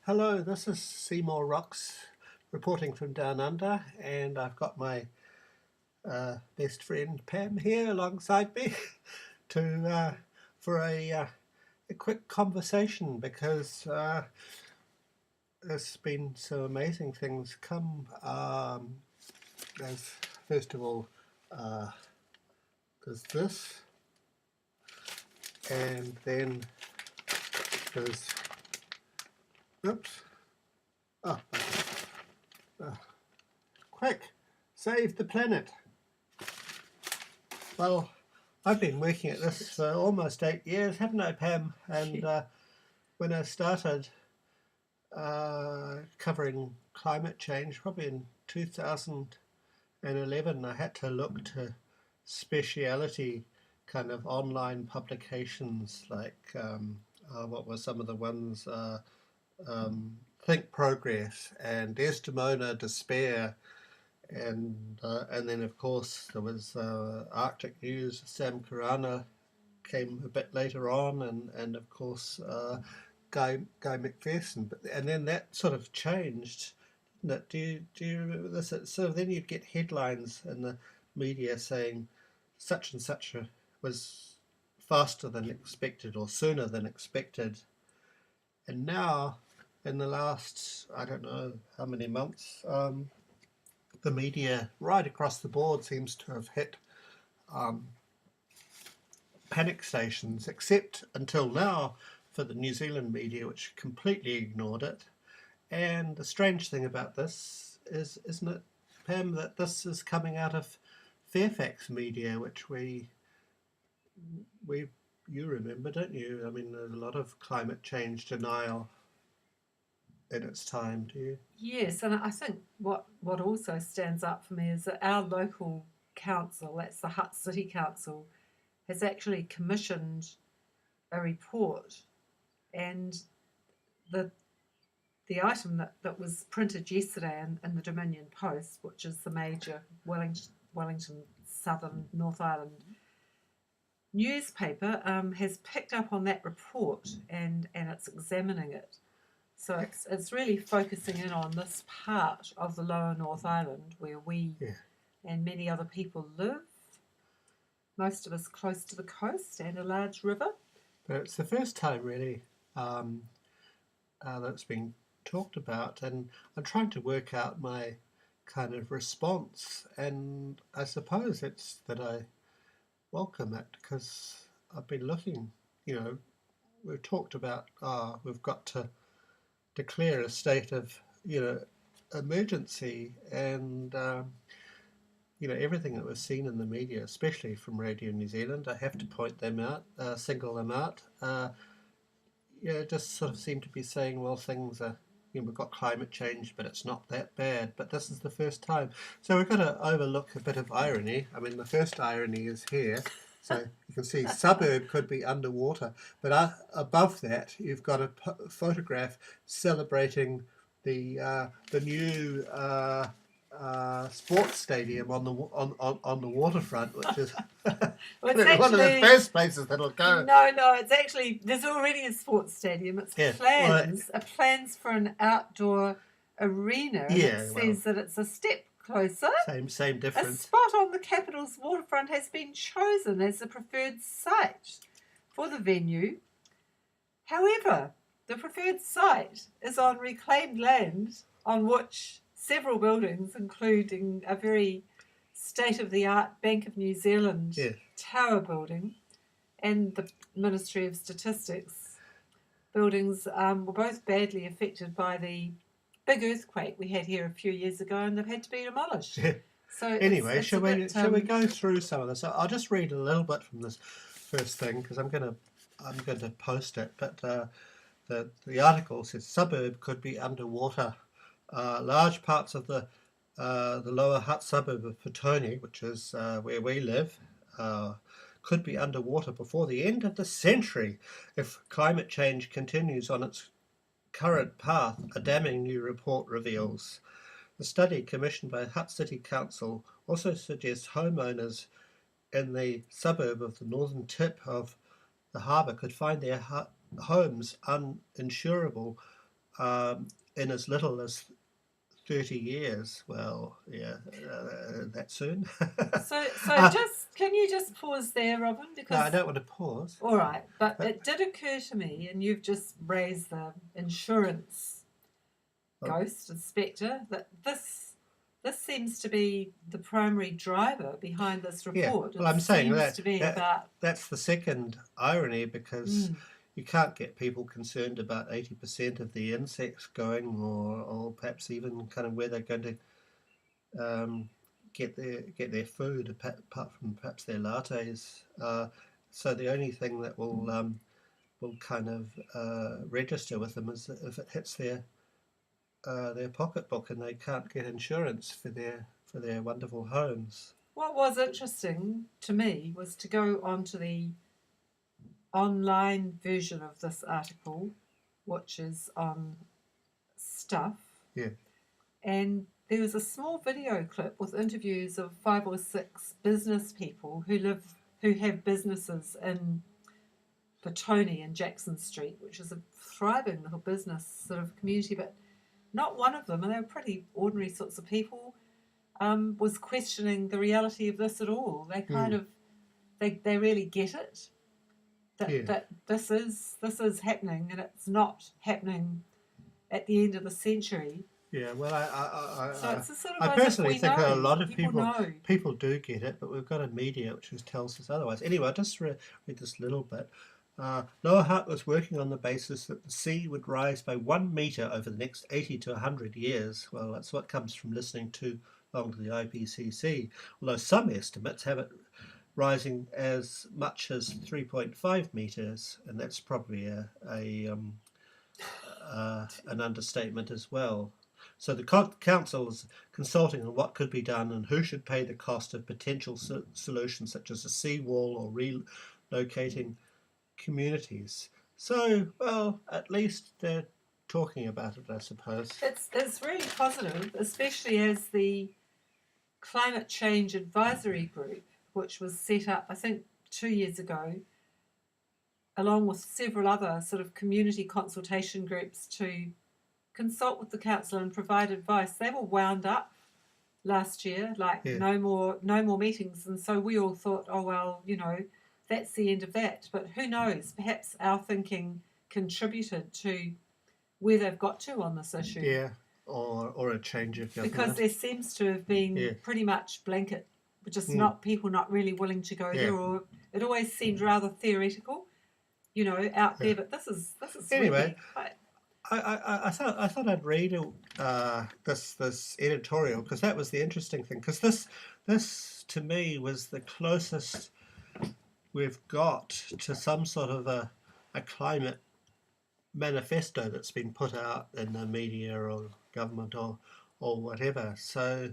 Hello, this is Seymour Rocks reporting from Down Under, and I've got my best friend Pam here alongside me to for a quick conversation because there's been some amazing things come. There's first of all uh, there's this, and then there's oops. Oh, quick, save the planet. Well, I've been working at this for almost 8 years, haven't I, Pam? And when I started covering climate change, probably in 2011, I had to look to speciality kind of online publications like what were some of the ones? Think Progress and Desdemona Despair, and then of course there was Arctic News. Sam Karana came a bit later on, and of course Guy McPherson. And then that sort of changed, didn't it? Do you remember this? So then you'd get headlines in the media saying such and such was faster than expected or sooner than expected, and now in the last I don't know how many months. The media right across the board seems to have hit panic stations, except until now for the New Zealand media, which completely ignored it. And the strange thing about this is, isn't it, Pam, that this is coming out of Fairfax media, which we you remember, don't you? I mean, there's a lot of climate change denial in its time, do you? Yes, and I think what also stands out for me is that our local council, that's the Hutt City Council, has actually commissioned a report, and the the item that was printed yesterday in the Dominion Post, which is the major Wellington Southern North Island newspaper, has picked up on that report and it's examining it. So it's really focusing in on this part of the lower North Island where we Yeah. and many other people live, most of us close to the coast and a large river. But it's the first time really um, that's been talked about, and I'm trying to work out my kind of response, and I suppose it's that I welcome it because I've been looking, you know, we've talked about we've got to declare a state of, emergency, and everything that was seen in the media, especially from Radio New Zealand, I have to point them out, single them out. Just sort of seem to be saying, well, things are, we've got climate change, but it's not that bad. But this is the first time. So we've got to overlook a bit of irony. I mean, the first irony is here. So you can see suburb could be underwater. But above that, you've got a photograph celebrating the new sports stadium on the waterfront, which is Well, it's one of the first places that'll go. No, it's actually there's already a sports stadium. It's plans for an outdoor arena. And it says that it's a step closer. Same difference. A spot on the capital's waterfront has been chosen as the preferred site for the venue. However, the preferred site is on reclaimed land on which several buildings, including a very state-of-the-art Bank of New Zealand tower building and the Ministry of Statistics buildings, were both badly affected by the big earthquake we had here a few years ago, and they've had to be demolished. Yeah. So anyway, shall we go through some of this? I'll just read a little bit from this first thing because I'm going to post it. But the article says suburb could be underwater. Large parts of the lower Hutt suburb of Petone, which is where we live, could be underwater before the end of the century if climate change continues on its current path, a damning new report reveals. The study, commissioned by Hutt City Council, also suggests homeowners in the suburb of the northern tip of the harbour could find their homes uninsurable in as little as 30 years. Well, yeah, that soon. So uh, just can you just pause there, Robin? no, I Because don't want to pause. all right, but But, it did occur to me, and you've just raised the insurance well, ghost and spectre, that this seems to be the primary driver behind this yeah, report. well, It I'm saying seems to be about that's the second irony because mm, you can't get people concerned about 80% of the insects going, or perhaps even kind of where they're going to get their food, apart from perhaps their lattes. So the only thing that will kind of register with them is if it hits their pocketbook and they can't get insurance for their wonderful homes. what was interesting to me was to go onto the online version of this article, which is on Stuff, Yeah, and there was a small video clip with interviews of 5 or 6 business people who have businesses in Petone and Jackson Street, which is a thriving little business sort of community, but not one of them, and they were pretty ordinary sorts of people, was questioning the reality of this at all. They kind mm, of they really get it yeah, that this is happening, and it's not happening at the end of the century. yeah. Well, So it's a sort of I as if personally we think a know, lot of people people know. people do get it, but we've got a media which just tells us otherwise. Anyway, I'll just read this little bit. Noah Hart was working on the basis that the sea would rise by 1 metre over the next 80 to 100 years. Well, that's what comes from listening too long to the IPCC, although some estimates have it rising as much as 3.5 metres, and that's probably an understatement as well. So the council is consulting on what could be done and who should pay the cost of potential solutions such as a seawall or relocating communities. So, well, at least they're talking about it, I suppose. It's really positive, especially as the Climate Change Advisory Group, which was set up, I think, 2 years ago, along with several other sort of community consultation groups to consult with the council and provide advice. They were wound up last year, like Yeah, no more meetings, and so we all thought, oh well, that's the end of that. But who knows? Perhaps our thinking contributed to where they've got to on this issue, yeah, or a change of because government. there seems to have been Yeah, pretty much blanket, just mm, not people not really willing to go yeah, there, or it always seemed rather theoretical, out yeah. there. But this is Anyway, really quite. I thought I'd read this editorial because that was the interesting thing. Because this to me was the closest we've got to some sort of a climate manifesto that's been put out in the media or government or whatever. So,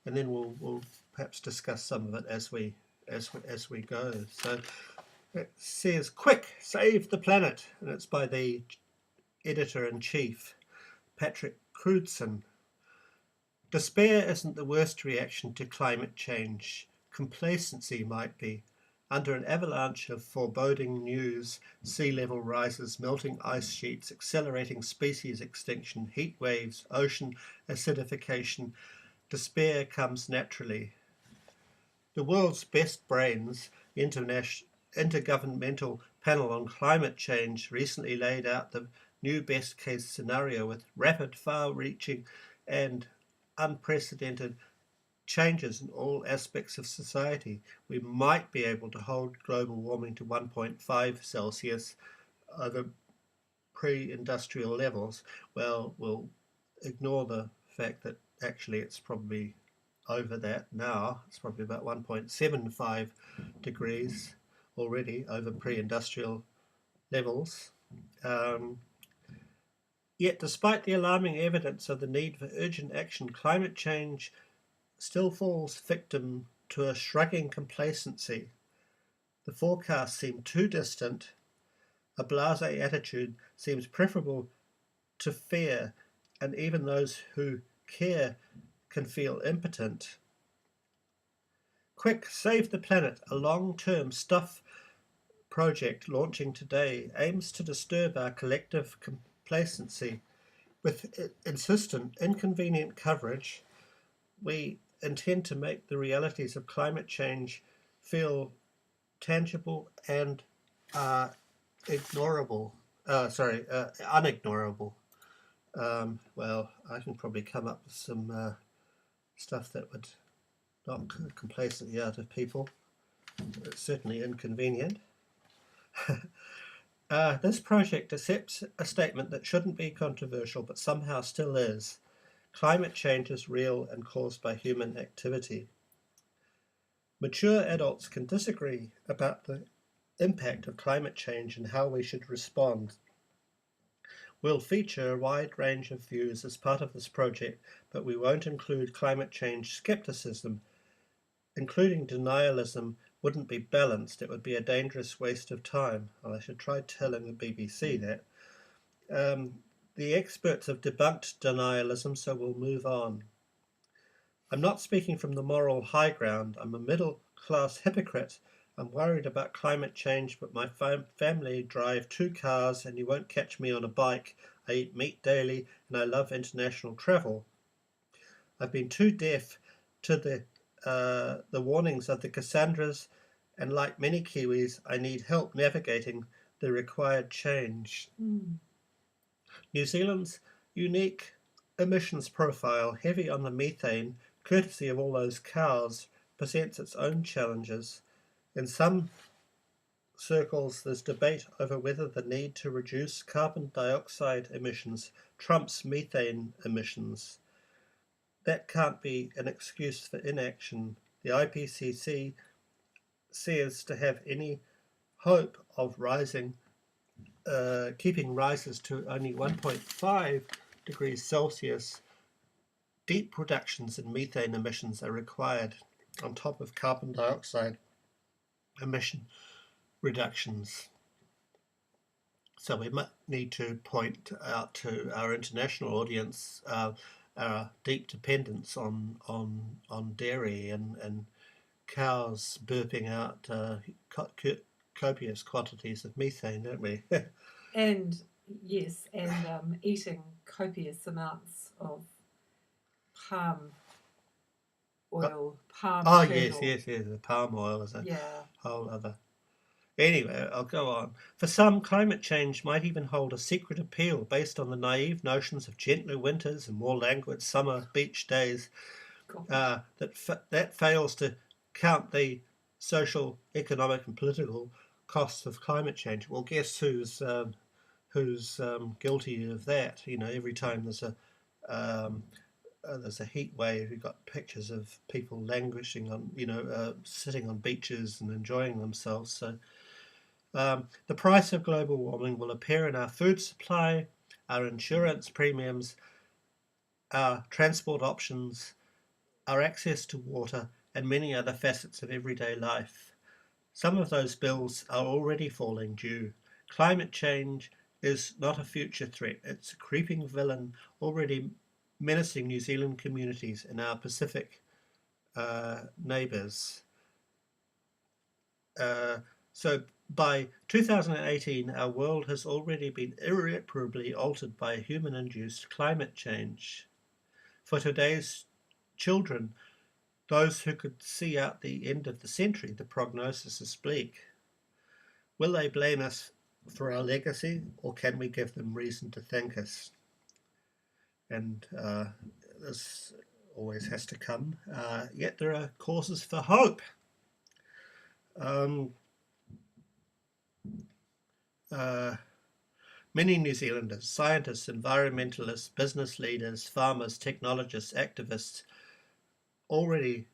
and then we'll perhaps discuss some of it as we go. So it says, "Quick, save the planet," and it's by the editor-in-chief, Patrick Crutzen. Despair isn't the worst reaction to climate change. Complacency might be. Under an avalanche of foreboding news, sea level rises, melting ice sheets, accelerating species extinction, heat waves, ocean acidification, despair comes naturally. The world's best brains, the Intergovernmental Panel on Climate Change, recently laid out the new best case scenario with rapid, far reaching, and unprecedented changes in all aspects of society. We might be able to hold global warming to 1.5 Celsius over pre industrial levels. Well, we'll ignore the fact that actually it's probably over that now. It's probably about 1.75 degrees already over pre industrial levels. Um, Yet, despite the alarming evidence of the need for urgent action, climate change still falls victim to a shrugging complacency. The forecasts seem too distant. A blasé attitude seems preferable to fear, and even those who care can feel impotent. Quick, Save the Planet, a long-term stuff project launching today, aims to disturb our collective complacency. With insistent, inconvenient coverage, we intend to make the realities of climate change feel tangible and ignorable. Unignorable. Well, I can probably come up with some stuff that would knock complacency out of people. It's certainly inconvenient. This project accepts a statement that shouldn't be controversial, but somehow still is. Climate change is real and caused by human activity. Mature adults can disagree about the impact of climate change and how we should respond. We'll feature a wide range of views as part of this project, but we won't include climate change skepticism. Including denialism wouldn't be balanced. It would be a dangerous waste of time. Well, I should try telling the BBC that. The experts have debunked denialism, so we'll move on. I'm not speaking from the moral high ground. I'm a middle-class hypocrite. I'm worried about climate change, but my family drive 2 cars and you won't catch me on a bike. I eat meat daily and I love international travel. I've been too deaf to the warnings of the Cassandras, and like many Kiwis, I need help navigating the required change. New Zealand's unique emissions profile, heavy on the methane, courtesy of all those cows, presents its own challenges. In some circles, there's debate over whether the need to reduce carbon dioxide emissions trumps methane emissions. That can't be an excuse for inaction. The IPCC says to have any hope of keeping rises to only 1.5 degrees Celsius, deep reductions in methane emissions are required on top of carbon dioxide emission reductions. So we might need to point out to our international audience our deep dependence on dairy and cows burping out copious quantities of methane, don't we? And yes, and eating copious amounts of palm oil, palm kernel. yes, the palm oil is a Yeah. whole other. Anyway, I'll go on. For some, climate change might even hold a secret appeal based on the naive notions of gentler winters and more languid summer beach days. That fails to count the social, economic, and political costs of climate change. Well, guess who's guilty of that? You know, every time there's a heat wave, you've got pictures of people languishing on, sitting on beaches and enjoying themselves. So the price of global warming will appear in our food supply, our insurance premiums, our transport options, our access to water, and many other facets of everyday life. Some of those bills are already falling due. Climate change is not a future threat. It's a creeping villain already menacing New Zealand communities and our Pacific neighbours. So by 2018, our world has already been irreparably altered by human-induced climate change. For today's children, those who could see out the end of the century, the prognosis is bleak. Will they blame us for our legacy, or can we give them reason to thank us? And this always has to come. Yet there are causes for hope. Many New Zealanders, scientists, environmentalists, business leaders, farmers, technologists, activists, already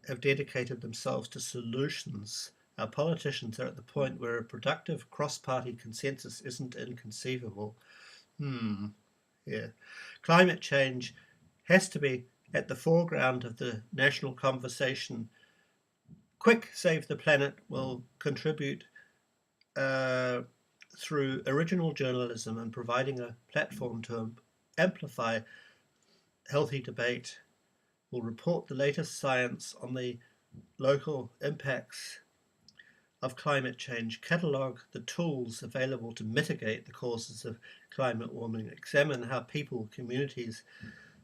have dedicated themselves to solutions. Our politicians are at the point where a productive cross-party consensus isn't inconceivable. Climate change has to be at the foreground of the national conversation. Quick Save the Planet will contribute through original journalism and providing a platform to amplify healthy debate. Will report the latest science on the local impacts of Climate Change catalogue the tools available to mitigate the causes of climate warming, examine how people, communities,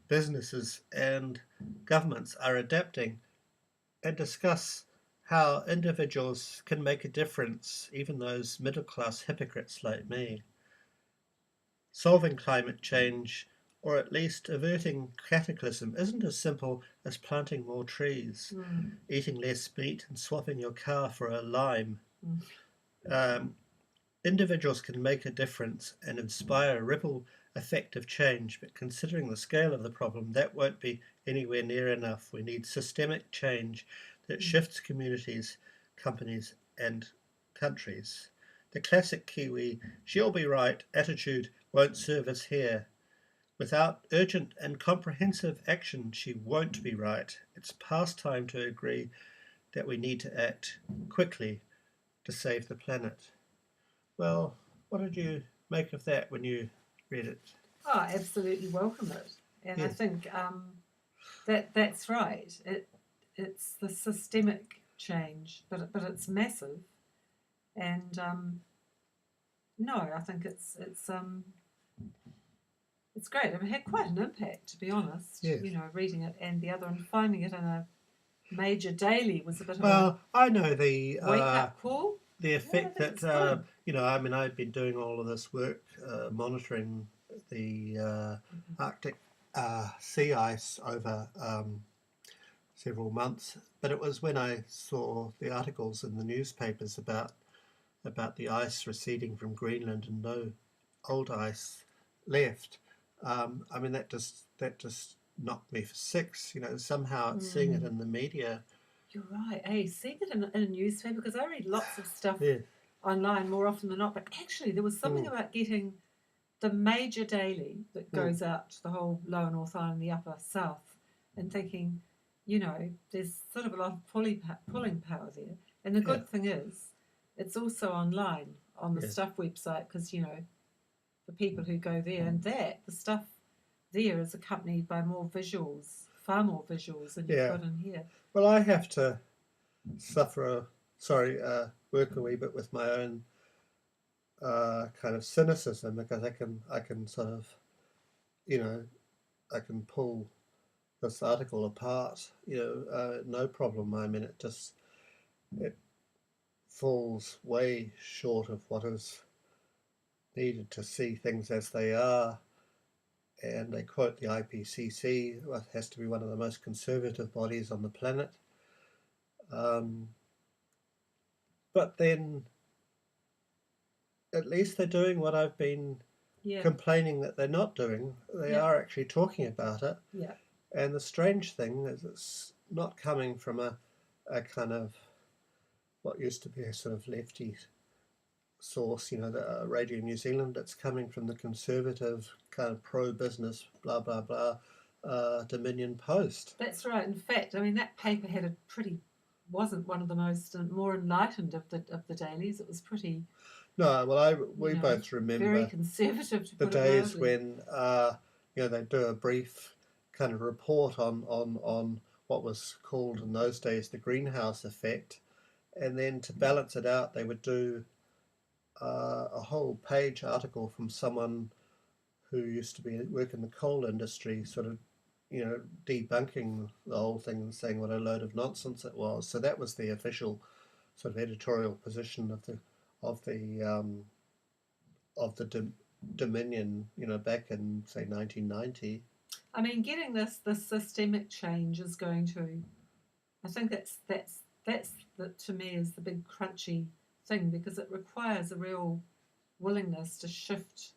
businesses, and governments are adapting, and discuss how individuals can make a difference, even those middle-class hypocrites like me. Solving climate change, or at least averting cataclysm, isn't as simple as planting more trees, eating less meat, and swapping your car for a lime. Um, Individuals can make a difference and inspire a ripple effect of change, but considering the scale of the problem, that won't be anywhere near enough. We need systemic change that shifts communities, companies, and countries. The classic Kiwi, she'll be right attitude won't serve us here. Without urgent and comprehensive action, she won't be right. It's past time to agree that we need to act quickly to save the planet. Well, what did you make of that when you read it? Oh, I absolutely welcome it, and I Yes. think that's right. It's the systemic change, but it's massive, and no, I think it's great. I mean, it had quite an impact, to be honest. Yes. You know, reading it, and the other, and finding it in a major daily was a bit of Well, I know the a wake-up call. effect think it's that good. you know. I mean, I've been doing all of this work monitoring the Arctic sea ice over several months. But it was when I saw the articles in the newspapers about the ice receding from Greenland and no old ice left. I mean, that just knocked me for six. You know, somehow seeing it in the media. You're right. Hey, seeing it in a newspaper, because I read lots of stuff Yeah. online more often than not, but actually there was something about getting the major daily that goes out to the whole lower North Island, the upper south, and thinking, you know, there's sort of a lot of pulling power there. And the good thing is, it's also online on the Stuff website, because, you know, for people who go there, and the stuff there is accompanied by more visuals, far more visuals than you've got in here. Well, I have to work a wee bit with my own kind of cynicism, because I can sort of, you know, I can pull this article apart, you know, no problem. I mean, it falls way short of what is needed to see things as they are. And they quote the IPCC, what has to be one of the most conservative bodies on the planet. But then at least they're doing what I've been complaining that they're not doing. They are actually talking about it. Yeah. And the strange thing is it's not coming from a kind of what used to be a sort of lefty source, you know, the Radio New Zealand. It's coming from the conservative kind of pro-business, blah, blah, blah, Dominion Post. That's right. In fact, I mean, that paper wasn't one of the most more enlightened of the dailies. It was pretty... No, well, we both remember very conservative, to the put it days mildly. when you know, they'd do a brief kind of report on what was called in those days the greenhouse effect, and then to balance it out, they would do a whole page article from someone who used to work in the coal industry, sort of, you know, debunking the whole thing and saying what a load of nonsense it was. So that was the official sort of editorial position of the Dominion, you know, back in say 1990. I mean, getting this systemic change is going to... I think that's to me is the big crunchy thing, because it requires a real willingness to shift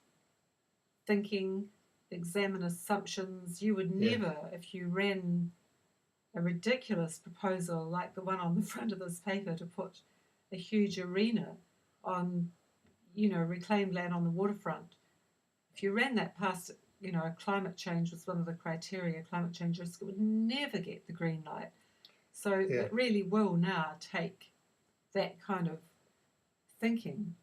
thinking, examine assumptions. You would never, if you ran a ridiculous proposal like the one on the front of this paper to put a huge arena on, you know, reclaimed land on the waterfront, if you ran that past, you know, climate change was one of the criteria, climate change risk, it would never get the green light. So it really will now take that kind of thinking,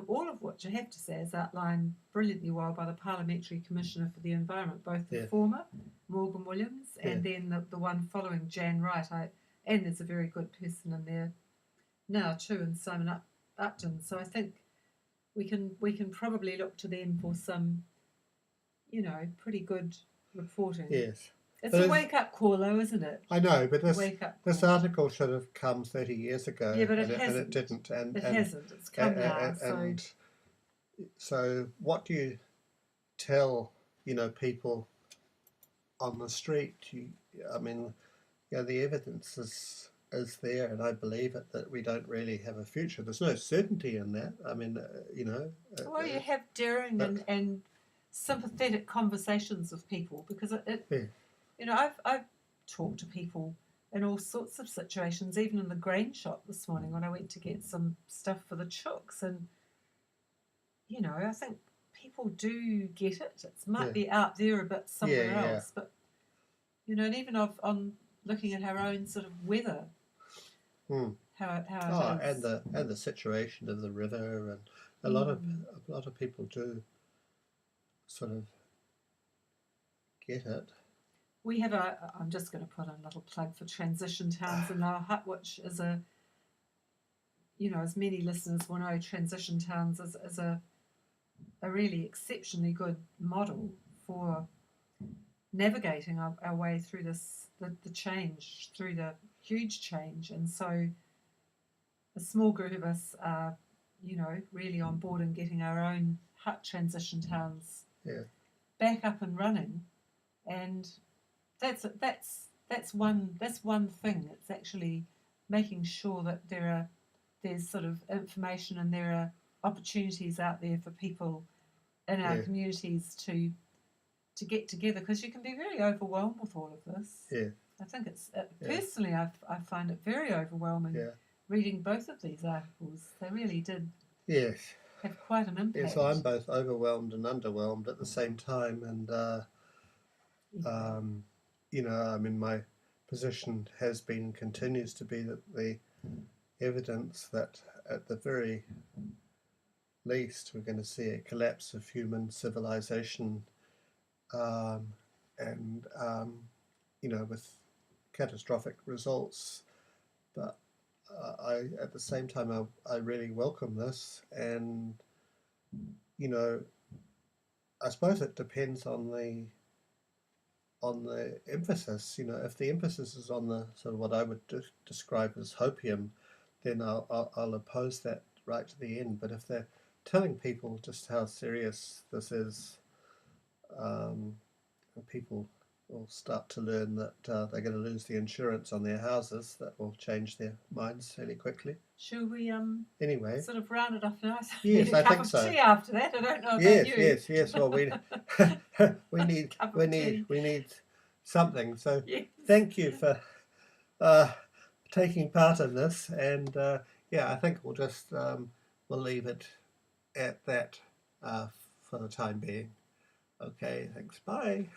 all of which I have to say is outlined brilliantly well by the Parliamentary Commissioner for the Environment, both the former, Morgan Williams, and then the one following, Jan Wright. And there's a very good person in there, now too, and Simon Upton. So I think we can probably look to them for some, pretty good reporting. Yes. It's But a wake up call, though, isn't it? I know, but A wake up this call. article should have come 30 years ago, Yeah, but it and hasn't. it didn't. It hasn't. It's come now. And so, what do you tell people on the street? I mean, the evidence is there, and I believe it that we don't really have a future. There's no certainty in that. I mean, well, you have daring and sympathetic conversations with people, because yeah. I've talked to people in all sorts of situations, even in the grain shop this morning when I went to get some stuff for the chooks, and I think people do get it. It might be out there a bit somewhere else, but and even on looking at our own sort of weather, how it is. and the situation of the river, and a lot of people do sort of get it. We have I'm just going to put in a little plug for Transition Towns in our hut, which is as many listeners will know, Transition Towns is a really exceptionally good model for navigating our way through the change, through the huge change. And so a small group of us are, really on board and getting our own hut transition towns back up and running. And that's one thing. It's actually making sure that there's sort of information and there are opportunities out there for people in our communities to get together, because you can be very overwhelmed with all of this. Yeah. I think it's personally I find it very overwhelming reading both of these articles. They really did have quite an impact. Yes, I'm both overwhelmed and underwhelmed at the same time, and I mean, my position has been and continues to be that the evidence that at the very least we're going to see a collapse of human civilization, and with catastrophic results. But at the same time, I really welcome this, and I suppose it depends on the emphasis. If the emphasis is on the sort of what I would describe as hopium, then I'll oppose that right to the end. But if they're telling people just how serious this is, people will start to learn that they're going to lose the insurance on their houses. That will change their minds fairly quickly. Shall we anyway sort of round it off now? Yes, I think so. Tea after that. I don't know about you. Yes. Well, we need something. So thank you for taking part in this, and I think we'll just we'll leave it at that for the time being. Okay, thanks. Bye.